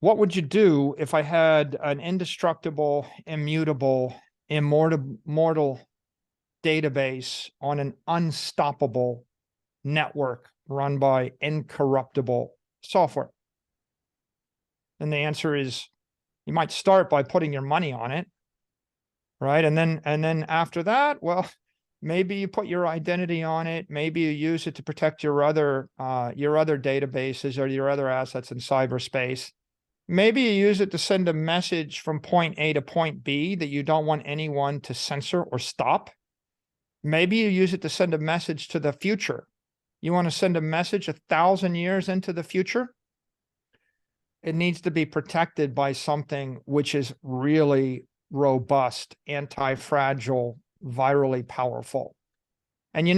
what would you do if I had an indestructible, immutable, immortal database on an unstoppable network run by incorruptible software? And the answer is, you might start by putting your money on it, right? And then after that, well, maybe you put your identity on it. Maybe you use it to protect your other databases or your other assets in cyberspace. Maybe you use it to send a message from point A to point B that you don't want anyone to censor or stop. Maybe you use it to send a message to the future. You want to send a message 1,000 years into the future? It needs to be protected by something which is really robust, anti-fragile, virally powerful. And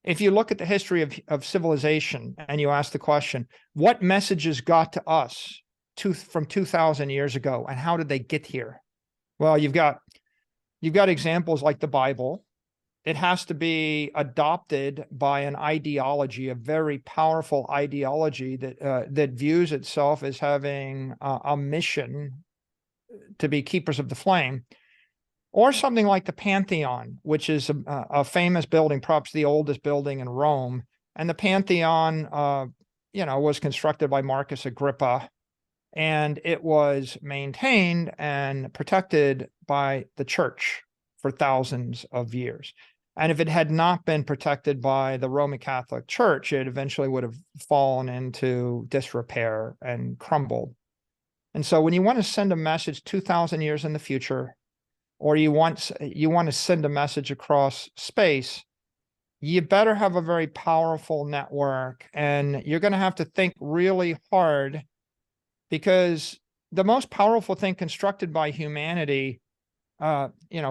if you look at the history of civilization and you ask the question, what messages got to us from 2,000 years ago, and how did they get here? Well, you've got examples like the Bible. It has to be adopted by an ideology, a very powerful ideology that views itself as having a mission to be keepers of the flame. Or something like the Pantheon, which is a famous building, perhaps the oldest building in Rome. And the Pantheon, was constructed by Marcus Agrippa, and it was maintained and protected by the church for thousands of years. And if it had not been protected by the Roman Catholic Church, it eventually would have fallen into disrepair and crumbled. And so when you want to send a message 2,000 years in the future, or you want to send a message across space, you better have a very powerful network, and you're going to have to think really hard, because the most powerful thing constructed by humanity,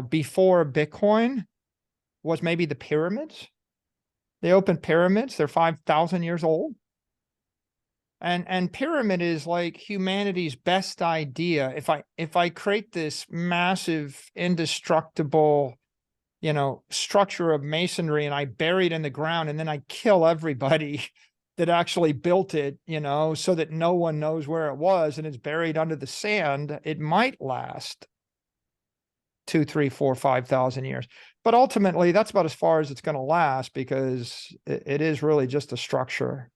before Bitcoin was maybe the pyramids. The open pyramids, they're 5,000 years old. And pyramid is like humanity's best idea. If I create this massive, indestructible, structure of masonry, and I bury it in the ground, and then I kill everybody that actually built it, so that no one knows where it was, and it's buried under the sand, it might last 2, 3, 4, 5,000 years. But ultimately, that's about as far as it's going to last, because it is really just a structure.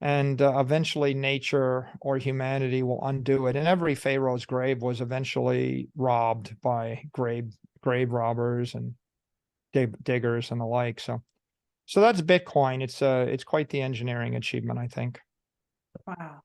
And eventually nature or humanity will undo it. And every pharaoh's grave was eventually robbed by grave robbers and diggers and the like. So that's Bitcoin. It's quite the engineering achievement, I think. Wow.